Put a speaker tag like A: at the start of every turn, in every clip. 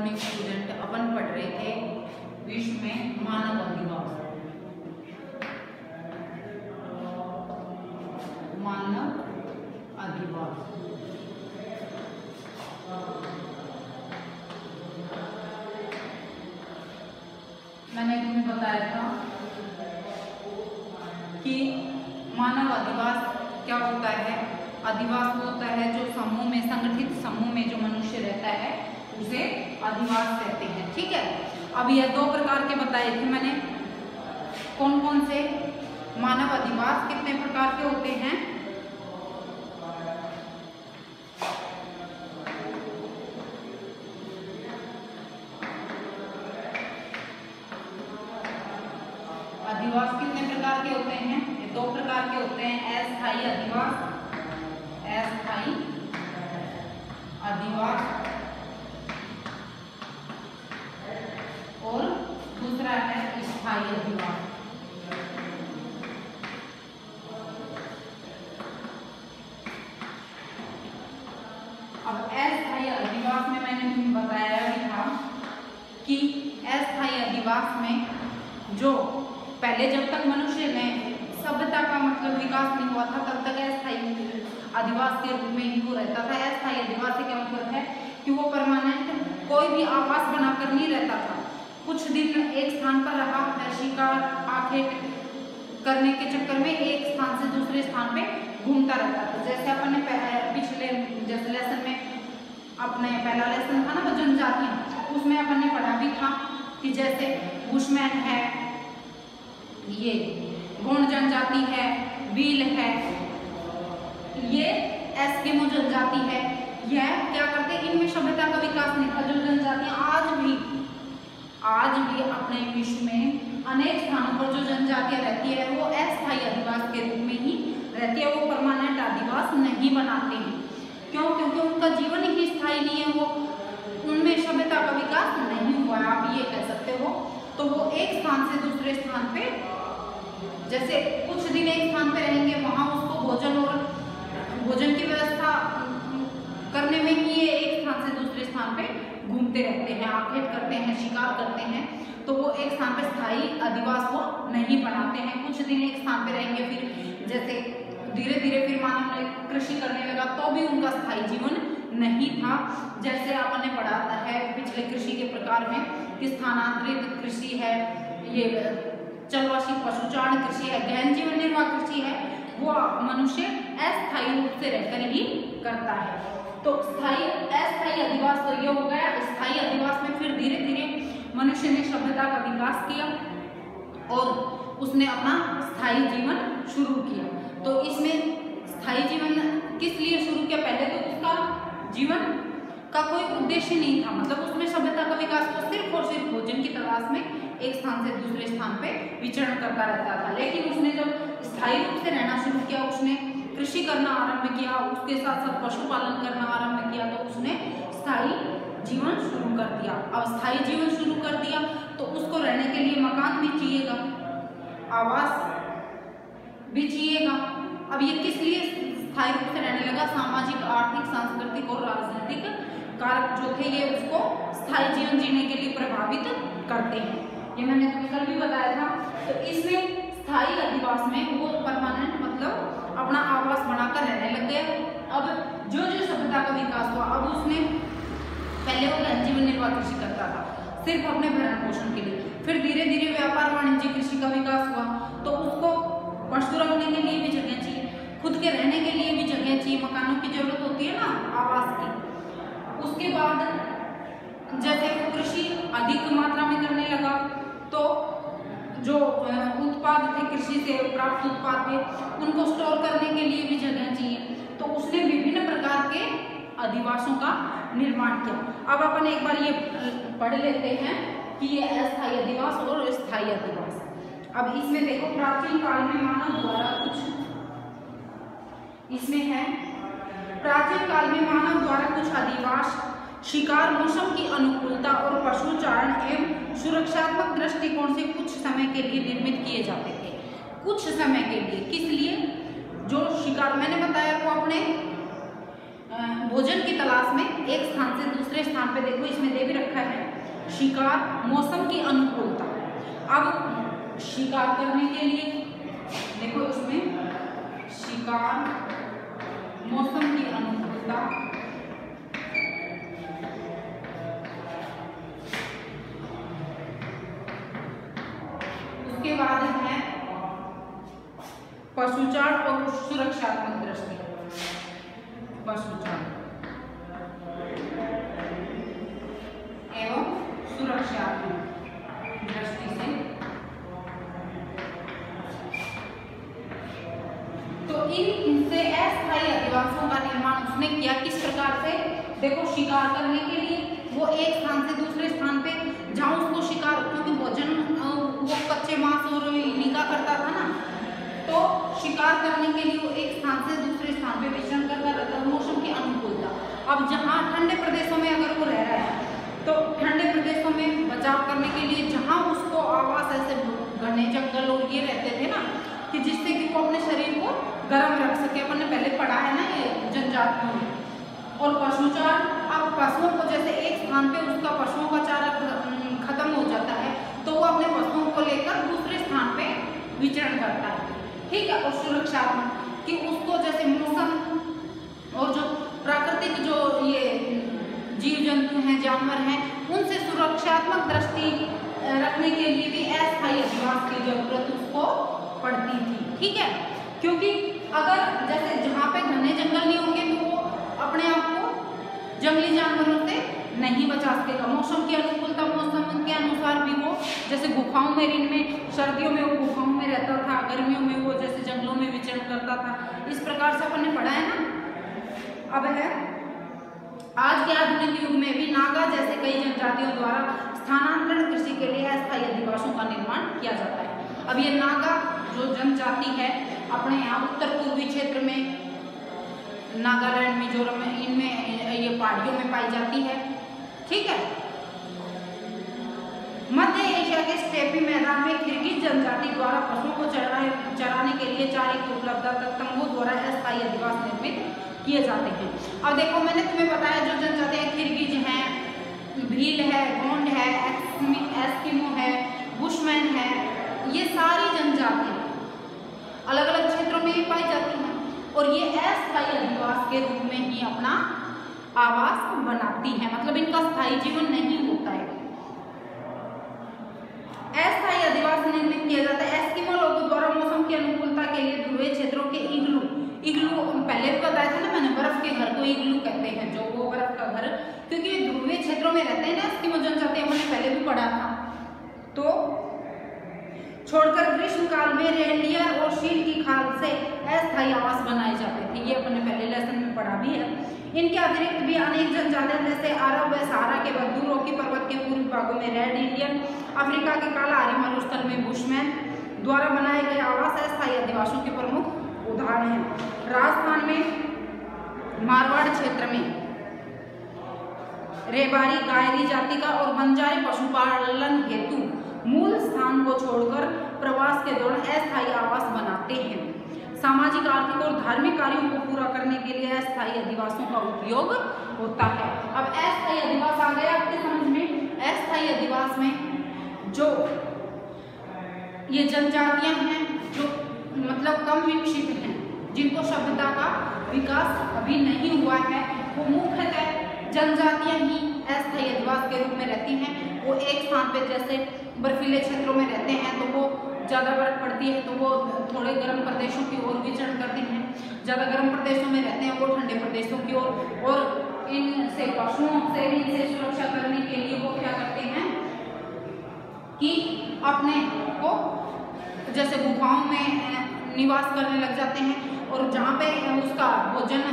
A: Morning student. अपन पढ़ रहे थे विश्व में मानव अधिवास। मानव अधिवास मैंने तुम्हें बताया था कि मानव अधिवास क्या होता है। अधिवास होता है जो समूह में, संगठित समूह में जो मनुष्य रहता है उसे अधिवास कहते हैं। ठीक है, अब यह दो प्रकार के बताए थे मैंने। कौन कौन से? मानव अधिवास कितने प्रकार के होते हैं? अधिवास कितने प्रकार के होते हैं? ये दो प्रकार के होते हैं। अस्थायी अधिवास, अस्थायी अधिवास, और दूसरा है स्थायी अधिवास। अब अस्थायी अधिवास में मैंने तुम्हें बताया भी था कि अस्थायी अधिवास में जो पहले जब तक मनुष्य में सभ्यता का मतलब विकास नहीं हुआ था तब तक अस्थायी अधिवास के रूप में ही वो रहता था। अस्थायी अधिवास से क्या मतलब है कि वो परमानेंट कोई भी आवास बनाकर नहीं रहता था। कुछ दिन एक स्थान पर रहा, शिकार आखेट करने के चक्कर में एक स्थान से दूसरे स्थान पे घूमता रहता था। जैसे अपन ने पिछले जैसे लेसन में अपने पहला लेसन था ना वो जनजातियां, उसमें अपन ने पढ़ा भी था कि जैसे बुशमैन है, ये गोंड जनजाति है, बील है, ये एस्किमो जनजाति है। यह क्या करते, इनमें सभ्यता का विकास नहीं था। जो जनजातियां आज भी अपने विश्व में अनेक स्थानों पर जो जनजातियां रहती है वो अस्थायी अधिवास के रूप में ही रहती है। वो परमानेंट अधिवास नहीं बनाते हैं। क्यों? क्योंकि उनका जीवन ही स्थायी नहीं है, वो उनमें सभ्यता का विकास नहीं हुआ है, आप ये कह सकते हो। तो वो एक स्थान से दूसरे स्थान पे, जैसे कुछ दिन एक स्थान पे रहेंगे, वहां उसको भोजन की व्यवस्था करने में ही ये एक स्थान से दूसरे स्थान पे घूमते रहते हैं, आखेट करते हैं, शिकार करते हैं। तो वो एक स्थान पे स्थायी अधिवास वो नहीं बनाते हैं। कुछ दिन एक स्थान पे रहेंगे, फिर जैसे धीरे धीरे फिर मानव ने कृषि करने लगा तो भी उनका स्थायी जीवन नहीं था। जैसे आपने पढ़ा है पिछले कृषि के प्रकार में कि स्थानांतरित कृषि है, ये चलवासी पशुचारण कृषि है, गहन जीवन निर्वाह कृषि है, वो मनुष्य अस्थायी रूप से रहकर ही करता है। तो अस्थायी अधिवास तो ये हो गया। स्थायी अधिवास में फिर धीरे धीरे मनुष्य ने सभ्यता का विकास किया और उसने अपना स्थायी जीवन शुरू किया। तो इसमें स्थायी जीवन किस लिए शुरू किया? पहले तो उसका जीवन का कोई उद्देश्य नहीं था, मतलब उसमें सभ्यता का विकास तो सिर्फ और सिर्फ भोजन की तलाश में एक स्थान से दूसरे स्थान पे विचरण करता रहता था। लेकिन उसने जब स्थायी रूप से रहना शुरू किया, उसने कृषि करना आरंभ किया, उसके साथ साथ पशुपालन करना आरंभ किया, तो उसने स्थायी जीवन शुरू कर दिया। अब स्थायी जीवन शुरू कर दिया तो उसको रहने के लिए मकान भी चाहिएगा, आवास भी चाहिएगा। अब ये किस लिए स्थायी रूप से रहने लगा? सामाजिक, आर्थिक, सांस्कृतिक और राजनीतिक कारक जो थे ये उसको स्थायी जीवन जीने के लिए प्रभावित करते हैं। ये मैंने तुम्हें कल भी बताया था। तो इसमें स्थायी अधिवास में वो परमानेंट मतलब अपना आवास बनाकर रहने लग गए। अब जो जो सभ्यता का विकास हुआ, अब उसने पहले वो गहन जीवन निर्वाह कृषि करता था सिर्फ अपने भरण पोषण के लिए, फिर धीरे धीरे व्यापार वाणिज्य कृषि का विकास हुआ तो उसको पशु रखने के लिए भी जगह चाहिए, खुद के रहने के लिए भी जगह चाहिए, मकानों की जरूरत होती है ना आवास की। उसके बाद जैसे कृषि अधिक मात्रा में करने लगा तो जो उत्पाद थे, कृषि से प्राप्त उत्पाद थे, उनको स्टोर करने के लिए भी जगह चाहिए। तो उसने विभिन्न प्रकार के अधिवासों का निर्माण किया। अब अपन एक बार ये पढ़ लेते हैं कि ये अस्थायी अधिवास और स्थायी अधिवास। अब इसमें देखो, प्राचीन काल में मानव द्वारा कुछ, इसमें है प्राचीन काल में मानव द्वारा कुछ अधिवास शिकार, मौसम की अनुकूलता और पशुचारण एवं सुरक्षात्मक दृष्टिकोण से कुछ समय के लिए निर्मित किए जाते थे। कुछ समय के लिए, किस लिए? जो शिकार मैंने बताया वो अपने भोजन की तलाश में एक स्थान से दूसरे स्थान पे, देखो इसमें दे भी रखा है शिकार, मौसम की अनुकूलता। अब शिकार करने के लिए देखो इसमें शिकार, मौसम की अनुकूलता, उसके बाद है पशुचार और सुरक्षात्मक दृष्टि। पशुचार एवं सुरक्षात्मक दृष्टि से, तो इनसे अस्थायी अधिवासों का निर्माण उसने किया। किस प्रकार से? देखो शिकार करने के लिए वो एक स्थान से दूसरे स्थान पे जहाँ उसको शिकार, क्योंकि भोजन वो कच्चे मांस और इन्हीं का करता था ना, तो शिकार करने के लिए वो एक स्थान से दूसरे स्थान पे विचरण करता रहता है। मौसम की अनुकूलता, अब जहाँ ठंडे प्रदेशों में अगर वो रह रहा है तो ठंडे प्रदेशों में बचाव करने के लिए जहाँ उसको आवास, ऐसे घने जंगल और ये रहते थे ना, कि जिससे कि वो अपने शरीर को गर्म रख सके। अपन ने पहले पढ़ा है ना ये जनजातियों में। और पशुचार, अब पशुओं को जैसे एक स्थान पे उसका पशुओं का चारा खत्म हो जाता है तो वो अपने पशुओं को लेकर दूसरे स्थान पे विचरण करता है, ठीक है। और सुरक्षात्मक, कि उसको जैसे मौसम और जो प्राकृतिक जो ये जीव जंतु हैं, जानवर हैं, उनसे सुरक्षात्मक दृष्टि रखने के लिए भी अस्थायी अधिवास की जरूरत उसको पड़ती थी, ठीक है। क्योंकि अगर जैसे जहाँ पे घने जंगल नहीं होंगे तो वो अपने आप को जंगली जानवरों से नहीं बचा सकेगा। मौसम की अनुकूलता, मौसम के अनुसार भी वो जैसे गुफाओं में, इनमें सर्दियों में वो गुफाओं में रहता था, गर्मियों में वो जैसे जंगलों में विचरण करता था। इस प्रकार से अपन ने पढ़ा है ना। अब है आज के आधुनिक युग में भी नागा जैसे कई जनजातियों द्वारा स्थानांतरण कृषि के लिए अस्थायी अधिवासों का निर्माण किया जाता है। अब ये नागा जो जनजाति है अपने यहाँ उत्तर पूर्वी क्षेत्र में, नागालैंड, मिजोरम में, इनमें ये पहाड़ियों में पाई जाती है, ठीक है। मध्य एशिया के स्टेपी मैदान में किर्गिज जनजाति द्वारा पशुओं को चराने के लिए चारे की उपलब्धता तंबू द्वारा अस्थायी अधिवास निर्मित किए जाते हैं। अब देखो मैंने तुम्हें बताया जो जनजातियां किर्गिज हैं, भील है, गोंड है, एस्किमो है, बुशमैन है, ये सारी जनजातियां अलग अलग क्षेत्रों में पाई जाती हैं और ये अस्थायी अधिवास के रूप में ही अपना आवास बनाती हैं, मतलब इनका स्थायी जीवन नहीं होता है। अस्थायी अधिवास निर्मित किया जाता है एस्किमो लोगों द्वारा मौसम की अनुकूलता के लिए ध्रुवीय क्षेत्रों के इग्लू पहले भी बताया था ना मैंने, बर्फ के घर को इग्लू कहते हैं, जो वो बर्फ का घर, क्योंकि ध्रुवीय क्षेत्रों में रहते हैं ना एस्किमो जनजाति, हमने पहले भी पढ़ा था। तो छोड़कर ग्रीष्म काल में रेंडियर और शील की खाल से अस्थायी आवास बनाए जाते थे, ये अपने पहले लेसन में पढ़ा भी है। इनके अतिरिक्त भी अनेक जनजातियां जैसे अरब व सहारा के बद्दू, रोकी पर्वत के पूर्वी भागों में रेड इंडियन, अफ्रीका के काला आरी मरुस्थल में बुशमैन द्वारा बनाए गए आवास अस्थायी अधिवासों के प्रमुख उदाहरण हैं। राजस्थान में मारवाड़ क्षेत्र में रेबारी गायरी जाति का और बंजारे पशुपालन हेतु मूल स्थान को छोड़कर प्रवास के दौरान अस्थायी आवास बनाते हैं। सामाजिक, आर्थिक और धार्मिक कार्यों को पूरा करने के लिए अस्थायी अधिवासों का उपयोग होता है। अब अस्थायी अधिवास आ गया आपके समझ में। अस्थायी अधिवास में जो ये जनजातियां हैं जो मतलब कम विकसित हैं, जिनको सभ्यता का विकास अभी नहीं हुआ है, वो मुख्यतः जनजातियां ही अस्थायी अधिवास के रूप में रहती हैं। वो एक स्थान पे जैसे बर्फीले क्षेत्रों में रहते हैं तो वो ज़्यादा बर्फ पड़ती है तो वो थोड़े गर्म प्रदेशों की ओर विचरण करते हैं, ज़्यादा गर्म प्रदेशों में रहते हैं वो ठंडे प्रदेशों की ओर, और इनसे पशुओं से इनसे सुरक्षा करने के लिए वो क्या करते हैं कि अपने को जैसे गुफाओं में निवास करने लग जाते हैं, और जहाँ पे उसका भोजन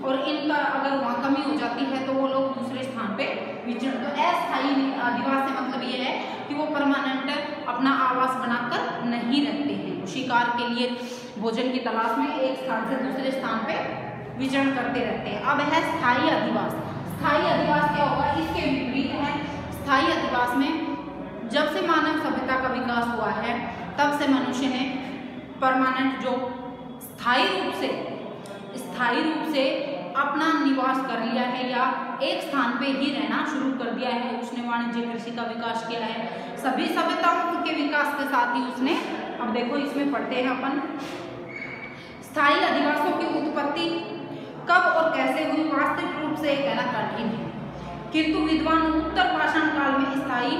A: और इनका अगर वहाँ कमी हो जाती है तो वो लोग दूसरे स्थान पे विचरण। तो अस्थायी अधिवास से मतलब ये है कि वो परमानेंट अपना आवास बनाकर नहीं रहते हैं, शिकार के लिए भोजन की तलाश में एक स्थान से दूसरे स्थान पे विचरण करते रहते हैं। अब है स्थायी अधिवास। स्थायी अधिवास क्या होगा, इसके विपरीत है। स्थायी अधिवास में जब से मानव सभ्यता का विकास हुआ है तब से मनुष्य ने परमानेंट जो स्थायी रूप से अपना निवास कर लिया है या एक स्थान पे ही रहना शुरू कर दिया है। उसने वाणिज्य कृषि का विकास किया है, सभी सभ्यताओं के विकास के साथ ही उसने, अब देखो इसमें पढ़ते हैं अपन, स्थायी अधिवासों की उत्पत्ति कब और कैसे हुई वास्तविक रूप से कहना कठिन है, किंतु विद्वान उत्तर पाषाण काल में स्थायी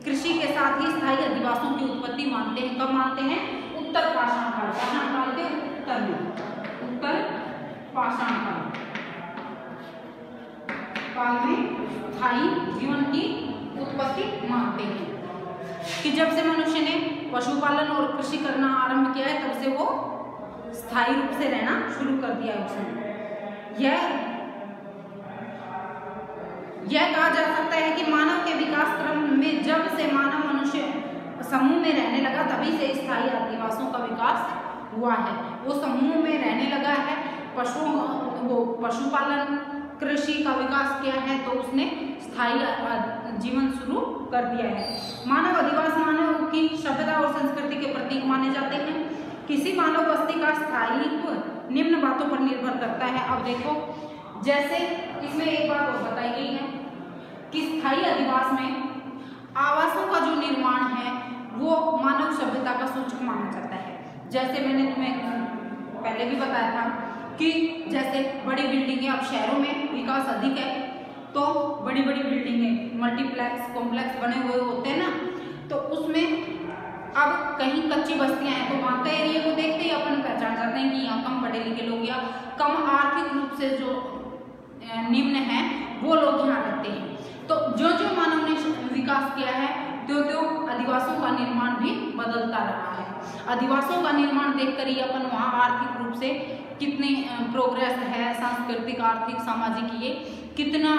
A: कृषि के साथ ही स्थायी अधिवासों की उत्पत्ति मानते हैं। कब मानते हैं? उत्तर पाषाण काल, पाषाण काल के उत्तर में, उत्तर पाषाण काल में स्थायी जीवन की उत्पत्ति मानते हैं कि जब से मनुष्य ने पशुपालन और कृषि करना आरंभ किया है तब से वो स्थायी रूप से रहना शुरू कर दिया है उसने। यह कहा जा सकता है कि मानव के विकास क्रम में जब से मानव मनुष्य समूह में रहने लगा तभी से स्थायी अधिवासों का विकास हुआ है। वो समूह में रहने लगा है, पशुपालन कृषि का विकास किया है तो उसने स्थायी जीवन शुरू कर दिया है। मानव अधिवास मानव की सभ्यता और संस्कृति के प्रतीक माने जाते हैं। किसी मानव बस्ती का स्थायित्व निम्न बातों पर निर्भर करता है। अब देखो, जैसे इसमें एक बात और बताई गई है कि स्थायी अधिवास में आवासों का जो निर्माण है वो मानव सभ्यता का सूचक माना जाता है। जैसे मैंने तुम्हें पहले भी बताया था कि जैसे बड़ी बिल्डिंगें, अब शहरों में विकास अधिक है तो बड़ी बड़ी बिल्डिंगें, मल्टीप्लेक्स कॉम्प्लेक्स बने हुए होते हैं ना, तो उसमें अब कहीं कच्ची बस्तियां हैं तो वहाँ का एरिया को देखते ही अपन पहचान जाते हैं कि यहाँ कम पढ़े लिखे लोग या कम आर्थिक रूप से जो निम्न है वो लोग यहाँ रहते हैं। तो जो जो मानव ने विकास किया है त्यो त्यो अधिवासों का निर्माण भी बदलता रहा है। अधिवासों का निर्माण देखकर ही अपन वहाँ आर्थिक रूप से कितनी प्रोग्रेस है, सांस्कृतिक आर्थिक सामाजिक ये कितना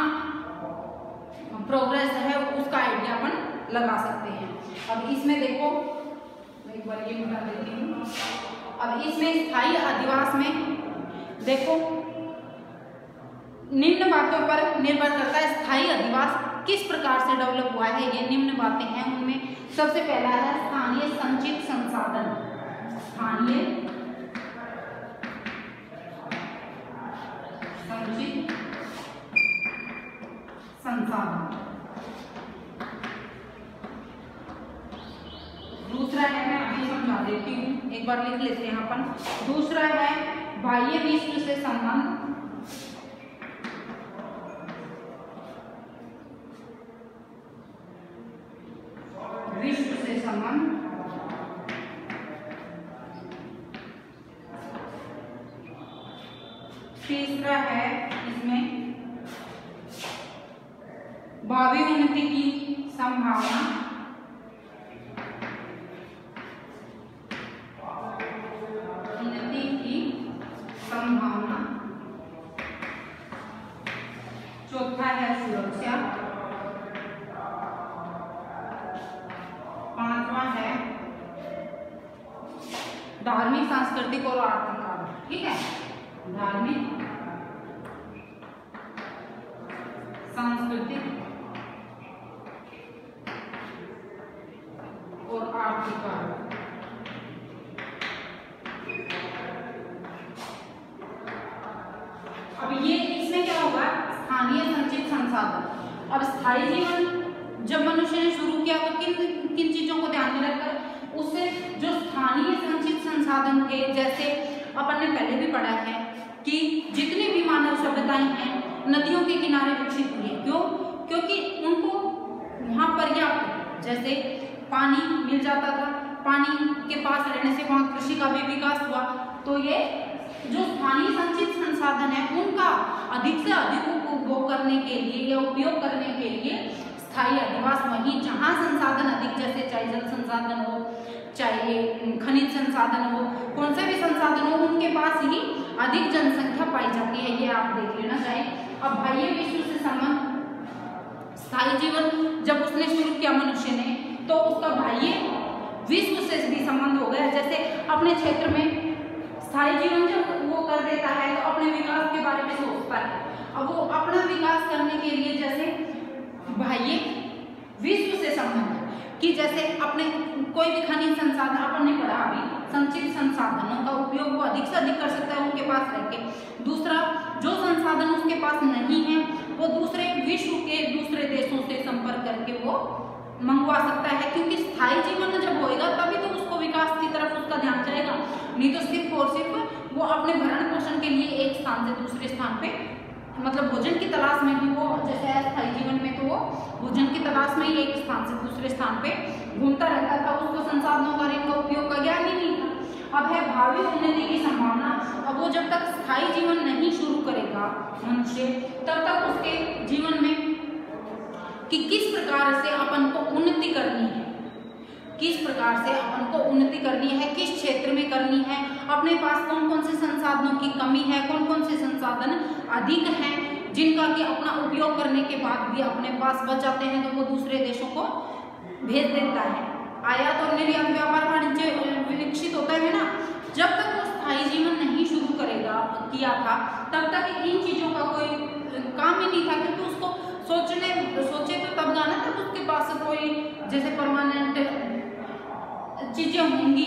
A: प्रोग्रेस है उसका आइडिया अपन लगा सकते हैं। अब इसमें देखो, एक बार ये बता देती हूँ। अब इसमें स्थायी अधिवास में देखो निम्न बातों पर निर्भर करता है स्थायी अधिवास किस प्रकार से डेवलप हुआ है। ये निम्न बातें हैं, उनमें सबसे पहला है स्थानीय संचित संसाधन। स्थानीय संचित संसाधन। दूसरा है, मैं अभी समझा देती हूँ, एक बार लिख लेते हैं अपन। दूसरा है बाह्य विश्व से संबंध। विश्व से संबंध। तीसरा है इसमें भावी उन्नति की संभावना। उन्नति की संभावना। चौथा है सुरक्षा। पांचवा है धार्मिक, सांस्कृतिक और आर्थिक कारण। ठीक है, धार्मिक, सांस्कृतिक और आर्थिक कारण। अब ये इसमें क्या होगा? स्थानीय संचित संसाधन। अब स्थायी जीवन जब मनुष्य ने शुरू किया तो किन किन चीजों को ध्यान में रखकर उससे जो स्थानीय संचित संसाधन थे, जैसे अपन ने पहले भी पढ़ा है कि जितनी भी मानव सभ्यताएं हैं नदियों के किनारे विकसित हुई है। क्यों? क्योंकि उनको वहाँ पर्याप्त जैसे पानी मिल जाता था, पानी के पास रहने से वहाँ कृषि का भी विकास हुआ। तो ये जो स्थानीय संचित संसाधन है उनका अधिक से अधिक उपभोग करने के लिए या उपयोग करने के लिए स्थायी अधिवास वहीं जहाँ संसाधन अधिक, जैसे चाहे जल संसाधन हो, चाहे खनिज संसाधन हो, कौन से भी संसाधन हो, उनके पास ही अधिक जनसंख्या पाई जाती है। ये आप देख लेना चाहे। अब बाह्य विश्व से संबंध, स्थायी जीवन जब उसने शुरू किया मनुष्य ने तो उसका बाह्य विश्व से भी संबंध हो गया। जैसे अपने क्षेत्र में स्थायी जीवन जब वो कर देता है तो अपने विकास के बारे में सोचता है। अब वो अपना विकास करने के लिए जैसे बाह्य विश्व से संबंध कि जैसे अपने कोई भी खनिज संसाधन अपन ने पढ़ा अभी, संचित संसाधनों का उपयोग वो अधिक से अधिक कर सकता है उनके पास रह के। दूसरा, जो संसाधन उसके पास वो दूसरे विश्व के दूसरे देशों से संपर्क करके वो मंगवा सकता है, क्योंकि स्थायी जीवन जब होएगा तभी तो उसको विकास की तरफ उसका ध्यान जाएगा, नहीं तो सिर्फ और सिर्फ वो अपने भरण पोषण के लिए एक स्थान से दूसरे स्थान पे, मतलब भोजन की तलाश में भी वो, जैसे अस्थायी जीवन में तो वो भोजन की तलाश में ही एक स्थान से दूसरे स्थान पे घूमता रहता था, उसको संसाधनों का इनका उपयोग का ज्ञान ही नहीं था। अब है भावी उन्नति की संभावना। अब वो जब तक स्थायी जीवन नहीं शुरू करेगा मनुष्य, तब तक उसके जीवन में कि किस प्रकार से अपन को उन्नति करनी है, किस प्रकार से अपन को उन्नति करनी है, किस क्षेत्र में करनी है, अपने पास कौन कौन से संसाधनों की कमी है, कौन कौन से संसाधन अधिक हैं जिनका कि अपना उपयोग करने के बाद भी अपने पास बच जाते हैं, तो वो दूसरे देशों को भेज देता है। आयात और निर्यात व्यापार वाणिज्य विकसित होता है ना, जब तक वो स्थायी जीवन नहीं शुरू करेगा किया था तब तक इन चीजों का कोई काम ही नहीं था, क्योंकि उसको सोचे तो तब गाना था उसके पास कोई जैसे परमानेंट चीजें होंगी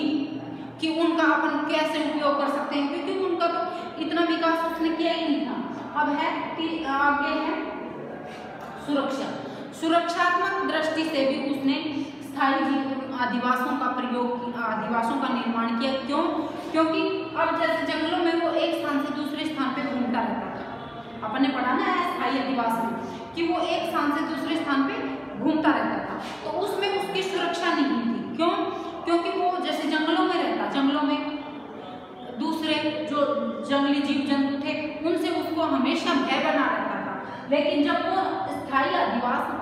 A: कि उनका अपन कैसे उपयोग कर सकते हैं, क्योंकि उनका तो इतना विकास उसने किया ही नहीं था। अब है कि आगे है सुरक्षा। सुरक्षात्मक दृष्टि से भी उसने स्थायी आदिवासों का प्रयोग, आदिवासों का निर्माण किया। क्यों? क्योंकि अब जैसे जंगलों में वो एक स्थान से दूसरे स्थान पे घूमता रहता था, अपन ने पढ़ा ना है स्थायी आदिवास में कि वो एक स्थान से दूसरे स्थान पे घूमता रहता था, तो उसमें उसकी सुरक्षा नहीं थी। क्यों? क्योंकि वो जैसे जंगलों में रहता, जंगलों में दूसरे जो जंगली जीव जंतु थे उनसे उसको हमेशा भय बना रहता था। लेकिन जब वो स्थायी आदिवास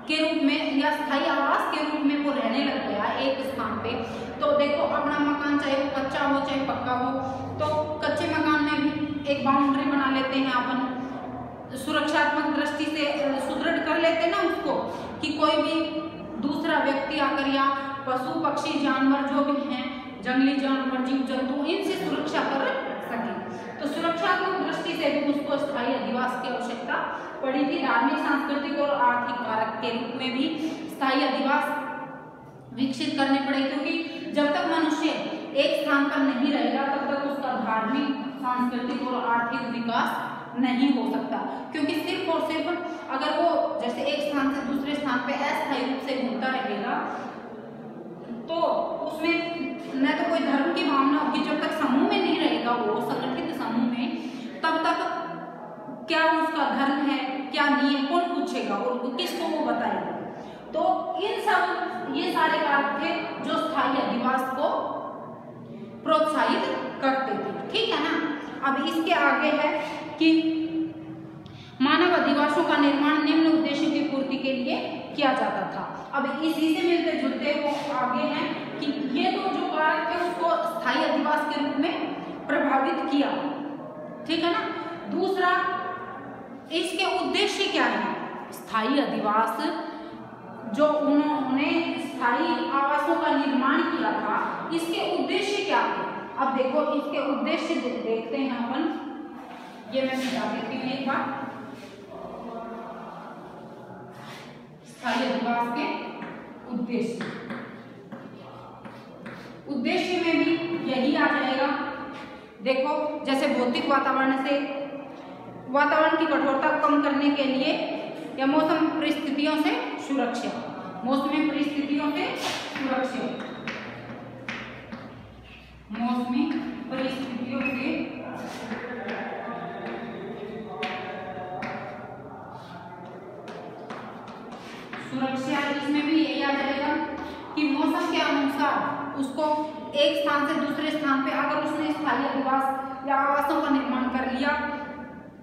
A: के रूप में या स्थायी आवास के रूप में वो रहने लग गया एक स्थान पे, तो देखो अपना मकान चाहे वो कच्चा हो चाहे पक्का हो, तो कच्चे मकान में भी एक बाउंड्री बना लेते हैं अपन, सुरक्षात्मक दृष्टि से सुदृढ़ कर लेते हैं ना उसको, कि कोई भी दूसरा व्यक्ति आकर या पशु पक्षी जानवर जो भी हैं, जंगली जानवर जीव जंतु, इनसे सुरक्षा कर सके। तो सुरक्षात्मक दृष्टि से भी उसको स्थायी अधिवास की आवश्यकता पड़ी थी। धार्मिक, सांस्कृतिक और आर्थिक कारक के रूप में भी स्थायी अधिवास विकसित करने पड़े, क्योंकि जब तक मनुष्य एक स्थान पर नहीं रहेगा तब तक उसका धार्मिक, सांस्कृतिक और आर्थिक विकास नहीं हो सकता। क्योंकि सिर्फ और सिर्फ अगर वो जैसे एक स्थान से दूसरे स्थान पे अस्थायी रूप से घूमता रहेगा तो उसमें न तो कोई धर्म की भावना होगी, जब तक समूह में नहीं रहेगा वो संगठित समूह में, तब तक क्या उसका धर्म है क्या नहीं है कौन पूछेगा और किसको वो बताएगा। तो इन सब ये सारे कारक थे जो स्थायी अधिवास को प्रोत्साहित करते थे, ठीक है ना। अब इसके आगे है कि मानव अधिवासों का निर्माण निम्न उद्देश्यों की पूर्ति के लिए किया जाता था। अब इसी से मिलते जुलते वो आगे हैं कि ये तो जो कारक थे उसको स्थायी अधिवास के रूप में प्रभावित किया, ठीक है ना। दूसरा, इसके उद्देश्य क्या है? स्थायी अधिवास जो उन्होंने स्थायी आवासों का निर्माण किया था, इसके उद्देश्य क्या है? अब देखो इसके उद्देश्य देखते हैं अपन, ये मैं बता देती हूँ एक बार। स्थायी अधिवास के उद्देश्य में भी यही आ जाएगा। देखो जैसे भौतिक वातावरण से, वातावरण की कठोरता कम करने के लिए या मौसम परिस्थितियों से सुरक्षा, मौसमी परिस्थितियों से सुरक्षा, मौसमी परिस्थितियों से सुरक्षा। इसमें भी यही आ जाएगा कि मौसम के अनुसार उसको एक स्थान से दूसरे स्थान पे अगर उसने स्थायी अधिवास या आवासों का निर्माण कर लिया,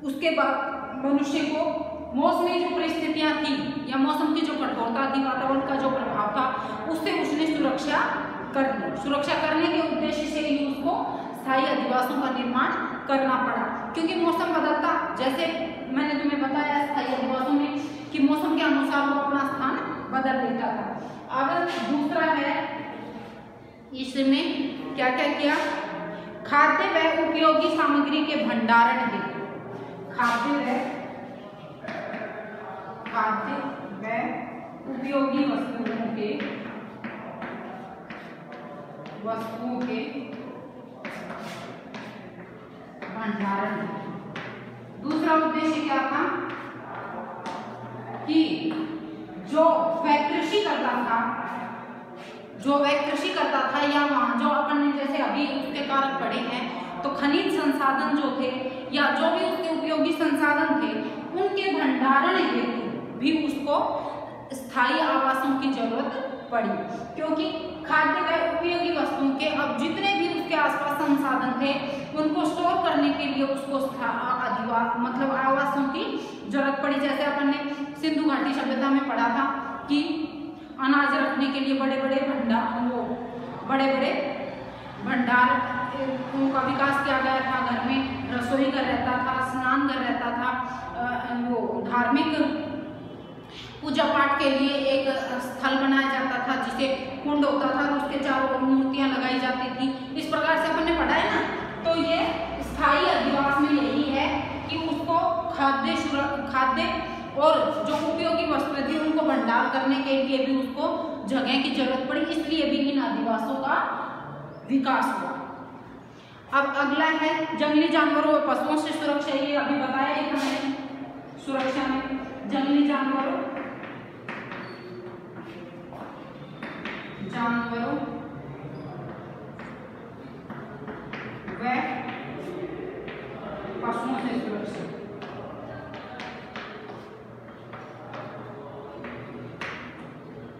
A: उसके बाद मनुष्य को मौसमी जो परिस्थितियां थी या मौसम की जो कठोरता थी, वातावरण का जो प्रभाव था, उससे उसने सुरक्षा कर ली। सुरक्षा करने के उद्देश्य से ही उसको स्थायी अधिवासों का निर्माण करना पड़ा, क्योंकि मौसम बदलता, जैसे मैंने तुम्हें बताया स्थायी अधिवासों में कि मौसम के अनुसार वो अपना स्थान बदल लेता था। अगर दूसरा है, इसमें क्या क्या किया? खाद्य व उपयोगी सामग्री के भंडारण है। खाद्य व उपयोगी वस्तुओं के भंडारण। दूसरा उद्देश्य क्या था? करता था, जो वह कृषि करता था, या वहाँ जो अपन ने जैसे अभी उसके कारक पढ़े हैं, तो खनिज संसाधन जो थे या जो भी उसके उपयोगी संसाधन थे, उनके भंडारण हेतु भी उसको स्थायी आवासों की जरूरत पड़ी, क्योंकि खाद्य व उपयोगी वस्तुओं के अब जितने भी उसके आसपास संसाधन थे उनको स्टोर करने के लिए उसको मतलब आवासों की जरूरत पड़ी। जैसे अपन ने सिंधु घाटी सभ्यता में पढ़ा था कि अनाज रखने के लिए बड़े बड़े भंडार का विकास किया गया था, घर में रसोई घर रहता था, स्नान घर रहता था, वो धार्मिक पूजा पाठ के लिए एक स्थल बनाया जाता था जिसे कुंड होता था और उसके चारों ओर मूर्तियां लगाई जाती थी। इस प्रकार से अपन ने पढ़ा है ना। तो ये स्थायी अधिवास में यही है कि उसको खाद्य और जो उपयोगी वस्तुएं थी उनको भंडार करने के लिए भी उसको जगह की जरूरत पड़ी, इसलिए भी इन अधिवासों का विकास हुआ। अब अगला है जंगली जानवरों और पशुओं से सुरक्षा। ये अभी बताया ही हमने, सुरक्षा में जंगली जानवरों व पशुओं से सुरक्षा।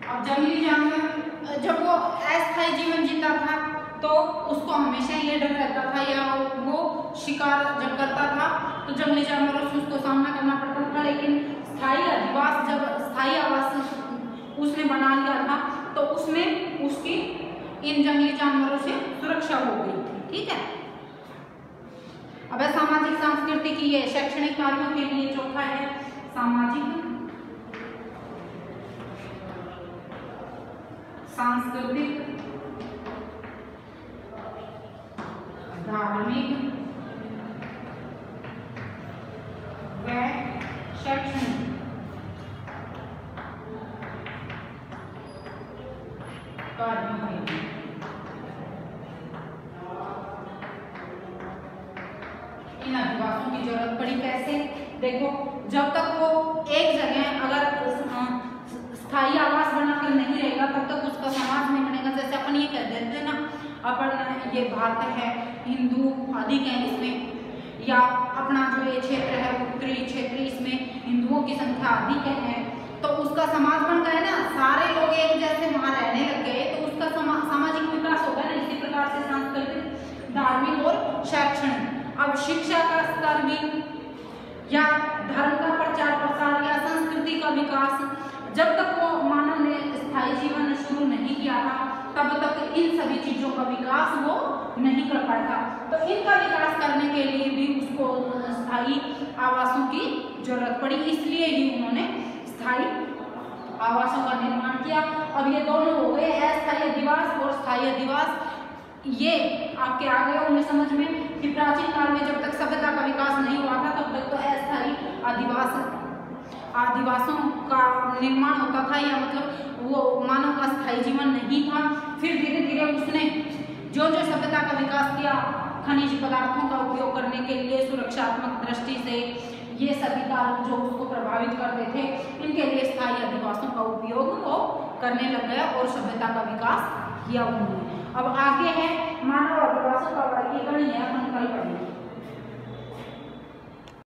A: अब जंगली जानवर जब वो अस्थायी जीवन जीता था तो उसको हमेशा ये डर रहता था, या वो शिकार जब करता था तो जंगली जानवरों से उसको सामना करना पड़ता था। लेकिन स्थायी अधिवास, जब स्थायी आवास उसने बना लिया था तो उसमें उसकी इन जंगली जानवरों से सुरक्षा हो गई थी। ठीक है। अब सामाजिक सांस्कृतिक, ये शैक्षणिक कार्यों के लिए चौथा है सामाजिक सांस्कृतिक धार्मिक व शैक्षणिक कार्यों के लिए इन अधिवासों की जरूरत पड़ी। कैसे? देखो, जब तक वो एक जगह अगर स्थायी आवास बनाकर नहीं रहेगा तब तक उसका समाज नहीं बनेगा। जैसे अपन ये कह देते हैं ना, अपन ये भारत है, हिंदू अधिक है इसमें, या अपना जो ये क्षेत्र है उत्तरी क्षेत्र, इसमें हिंदुओं की संख्या अधिक है, तो उसका समाज बन गया ना, सारे लोग एक जैसे वहां रहने लग गए तो उसका सामाजिक विकास होगा ना। इसी प्रकार से सांस्कृतिक, धार्मिक और शैक्षणिक। अब शिक्षा का स्तर भी, या धर्म का प्रचार प्रसार, या संस्कृति का विकास, जब तक वो मानव ने स्थायी जीवन शुरू नहीं किया था तब तक इन सभी चीजों का विकास वो नहीं कर पाया था। तो इनका विकास करने के लिए भी उसको स्थायी आवासों की जरूरत पड़ी, इसलिए ही उन्होंने स्थायी आवासों का निर्माण किया। अब ये दोनों हो गए, अस्थायी अधिवास और स्थायी अधिवास। ये आपके आ गए होंगे समझ में कि प्राचीन काल में जब तक सभ्यता का विकास नहीं हुआ था तब तक तो अस्थायी आदिवासों का निर्माण होता था, या मतलब वो मानव का स्थायी जीवन नहीं था। फिर धीरे धीरे उसने जो जो सभ्यता का विकास किया, खनिज पदार्थों का उपयोग करने के लिए सुरक्षात्मक दृष्टि से, ये सभी कारक जो उसको प्रभावित करते थे, इनके लिए स्थायी अधिवासों का उपयोग वो करने लग गया और सभ्यता का विकास किया उन्होंने। अब आगे है मानव अधिवासों का वर्गीकरण, यह अपन कल पढ़ेंगे।